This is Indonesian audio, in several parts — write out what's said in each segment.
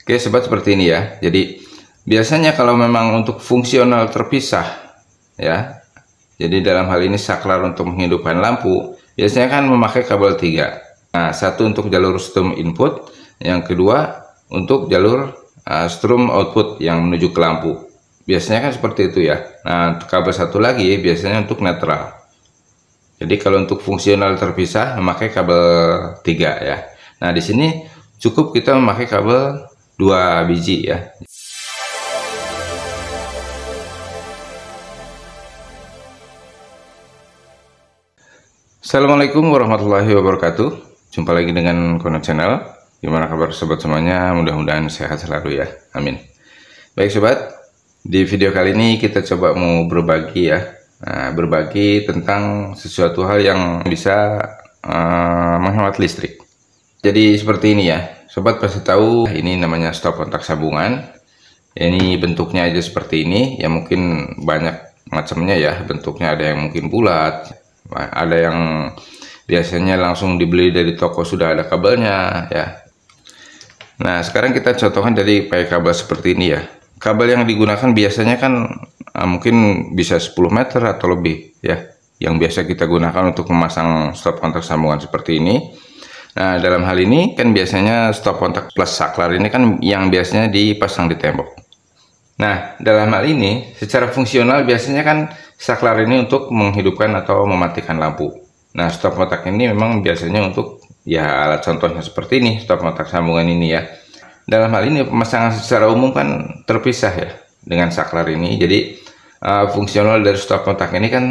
Oke, sobat, seperti ini ya. Jadi biasanya kalau memang untuk fungsional terpisah ya. Jadi dalam hal ini saklar untuk menghidupkan lampu, biasanya kan memakai kabel 3. Nah, satu untuk jalur strum input, yang kedua untuk jalur strum output yang menuju ke lampu. Biasanya kan seperti itu ya. Nah, kabel satu lagi biasanya untuk netral. Jadi kalau untuk fungsional terpisah memakai kabel 3 ya. Nah, di sini cukup kita memakai kabel 2 biji ya. Assalamualaikum warahmatullahi wabarakatuh. Jumpa lagi dengan Kono Channel. Gimana kabar sobat semuanya? Mudah-mudahan sehat selalu ya. Amin. Baik sobat, di video kali ini kita coba mau berbagi ya. Berbagi tentang sesuatu hal yang bisa menghemat listrik. Jadi seperti ini ya. Sobat pasti tahu ini namanya stop kontak sambungan. Ini bentuknya aja seperti ini. Ya mungkin banyak macamnya ya. Bentuknya ada yang mungkin bulat, ada yang biasanya langsung dibeli dari toko sudah ada kabelnya ya. Nah, sekarang kita contohkan dari pakai kabel seperti ini ya. Kabel yang digunakan biasanya kan mungkin bisa 10 meter atau lebih ya, yang biasa kita gunakan untuk memasang stop kontak sambungan seperti ini. Nah, dalam hal ini kan biasanya stop kontak plus saklar ini kan yang biasanya dipasang di tembok. Nah, dalam hal ini secara fungsional biasanya kan saklar ini untuk menghidupkan atau mematikan lampu. Nah, stop kontak ini memang biasanya untuk ya alat contohnya seperti ini, stop kontak sambungan ini ya. Dalam hal ini pemasangan secara umum kan terpisah ya dengan saklar ini. Jadi fungsional dari stop kontak ini kan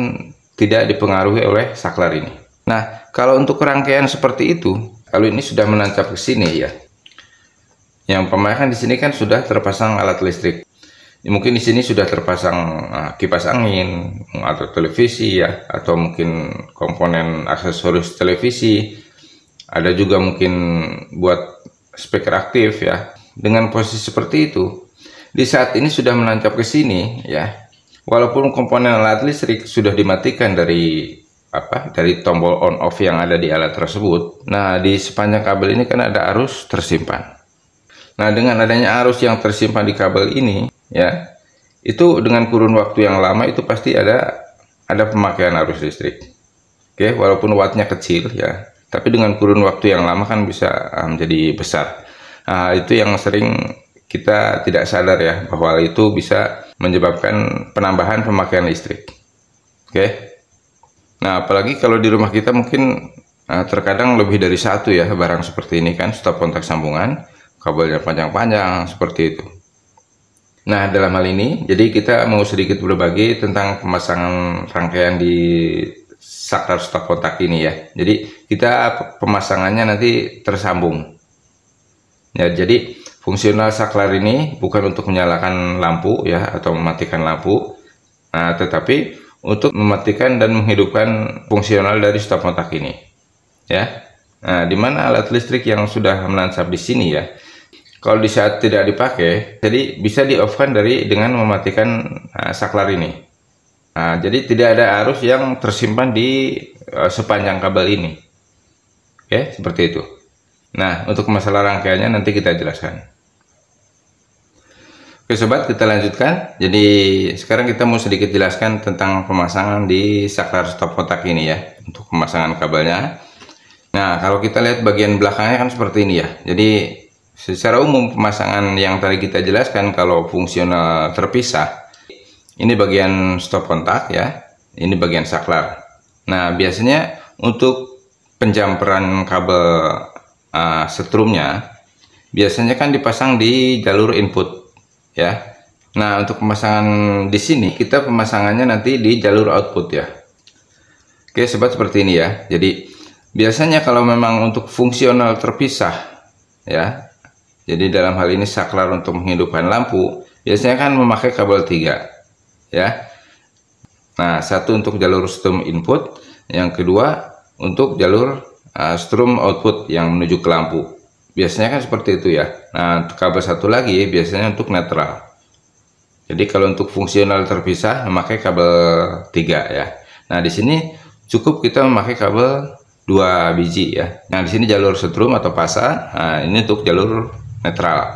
tidak dipengaruhi oleh saklar ini. Nah, kalau untuk rangkaian seperti itu, kalau ini sudah menancap ke sini ya. Yang pemakaian di sini kan sudah terpasang alat listrik. Mungkin di sini sudah terpasang kipas angin atau televisi ya, atau mungkin komponen aksesoris televisi. Ada juga mungkin buat speaker aktif ya. Dengan posisi seperti itu, di saat ini sudah menancap ke sini ya. Walaupun komponen alat listrik sudah dimatikan dari tombol on off yang ada di alat tersebut. Nah, di sepanjang kabel ini kan ada arus tersimpan. Nah, dengan adanya arus yang tersimpan di kabel ini ya, itu dengan kurun waktu yang lama itu pasti ada pemakaian arus listrik. Oke, walaupun wattnya kecil ya, tapi dengan kurun waktu yang lama kan bisa menjadi besar. Nah, itu yang sering kita tidak sadar ya, bahwa itu bisa menyebabkan penambahan pemakaian listrik. Oke. Nah, apalagi kalau di rumah kita mungkin terkadang lebih dari satu ya barang seperti ini kan, stop kontak sambungan, kabelnya panjang-panjang seperti itu. Nah, dalam hal ini, jadi kita mau sedikit berbagi tentang pemasangan rangkaian di saklar stop kontak ini ya. Jadi kita pemasangannya nanti tersambung. Ya, jadi fungsional saklar ini bukan untuk menyalakan lampu ya atau mematikan lampu, tetapi untuk mematikan dan menghidupkan fungsional dari stop kontak ini ya. Nah, di mana alat listrik yang sudah menancap di sini ya, kalau di saat tidak dipakai, jadi bisa di off kan dengan mematikan saklar ini. Nah, jadi tidak ada arus yang tersimpan di sepanjang kabel ini. Oke, seperti itu. Nah, untuk masalah rangkaiannya nanti kita jelaskan. Oke sobat, kita lanjutkan. Jadi sekarang kita mau sedikit jelaskan tentang pemasangan di saklar stop kontak ini ya, untuk pemasangan kabelnya. Nah, kalau kita lihat bagian belakangnya kan seperti ini ya. Jadi secara umum pemasangan yang tadi kita jelaskan kalau fungsional terpisah, ini bagian stop kontak ya, ini bagian saklar. Nah, biasanya untuk penjamperan kabel setrumnya biasanya kan dipasang di jalur input ya. Nah, untuk pemasangan di sini kita pemasangannya nanti di jalur output ya. Oke sobat, seperti ini ya. Jadi biasanya kalau memang untuk fungsional terpisah ya, jadi dalam hal ini saklar untuk menghidupkan lampu biasanya kan memakai kabel 3 ya. Nah, satu untuk jalur strum input, yang kedua untuk jalur strum output yang menuju ke lampu. Biasanya kan seperti itu ya. Nah, kabel satu lagi biasanya untuk netral. Jadi kalau untuk fungsional terpisah memakai kabel 3 ya. Nah, di sini cukup kita memakai kabel 2 biji ya. Nah, di sini jalur setrum atau pasa. Nah, ini untuk jalur netral.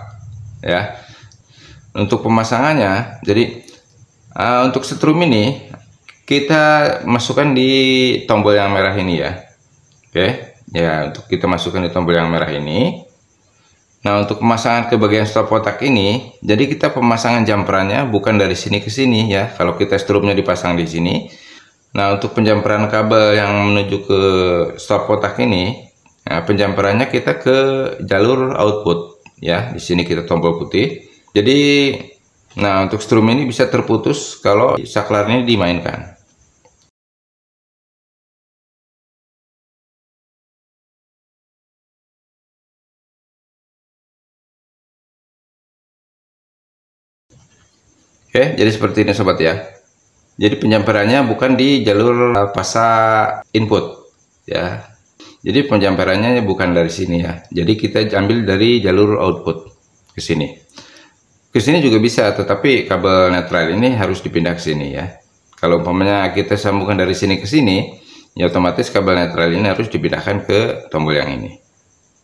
ya. Untuk pemasangannya, jadi untuk setrum ini kita masukkan di tombol yang merah ini ya. Oke, ya untuk kita masukkan di tombol yang merah ini. Nah, untuk pemasangan ke bagian stop kontak ini, jadi kita pemasangan jumperannya bukan dari sini ke sini ya. Kalau kita strumnya dipasang di sini. Nah, untuk penjamperan kabel yang menuju ke stop kontak ini, nah, penjamperannya kita ke jalur output ya. Di sini kita tombol putih. Jadi, nah untuk strum ini bisa terputus kalau saklar ini dimainkan. Oke, jadi seperti ini sobat ya. Jadi penjamperannya bukan di jalur pasa input ya. Jadi penjamperannya bukan dari sini ya. Jadi kita ambil dari jalur output ke sini. Ke sini juga bisa, tetapi kabel netral ini harus dipindah ke sini ya. Kalau umpamanya kita sambungkan dari sini ke sini, ya otomatis kabel netral ini harus dipindahkan ke tombol yang ini.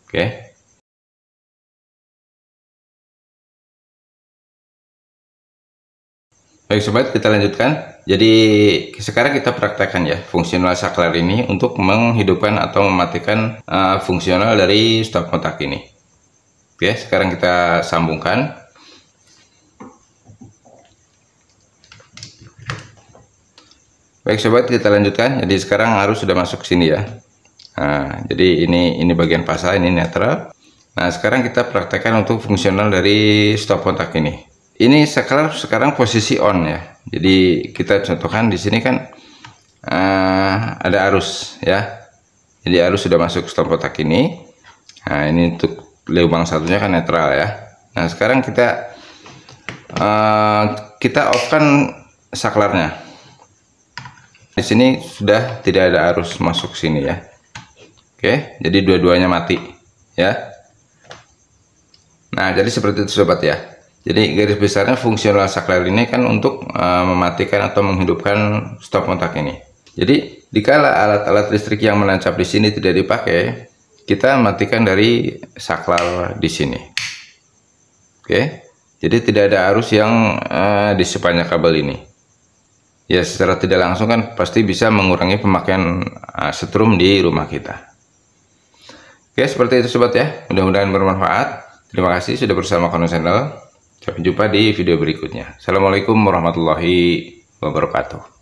Oke. Baik sobat, kita lanjutkan. Jadi sekarang kita praktekkan ya fungsional saklar ini untuk menghidupkan atau mematikan fungsional dari stop kontak ini. Oke, sekarang kita sambungkan. Baik sobat, kita lanjutkan. Jadi sekarang arus sudah masuk sini ya. Nah, jadi ini bagian pasa, ini netral. Nah, sekarang kita praktekkan untuk fungsional dari stop kontak ini. Ini saklar sekarang posisi on ya. Jadi kita contohkan di sini kan ada arus ya. Jadi arus sudah masuk stop kontak ini. Nah, ini untuk lubang satunya kan netral ya. Nah, sekarang kita off kan saklarnya. Di sini sudah tidak ada arus masuk sini ya. Oke, jadi dua-duanya mati ya. Nah, jadi seperti itu sobat ya. Jadi garis besarnya fungsional saklar ini kan untuk mematikan atau menghidupkan stop kontak ini. Jadi dikala alat-alat listrik yang menancap di sini tidak dipakai, kita matikan dari saklar di sini. Oke, jadi tidak ada arus yang di sepanjang kabel ini. Ya, secara tidak langsung kan pasti bisa mengurangi pemakaian setrum di rumah kita. Oke, seperti itu sobat ya. Mudah-mudahan bermanfaat. Terima kasih sudah bersama Kono Channel. Sampai jumpa di video berikutnya. Assalamualaikum warahmatullahi wabarakatuh.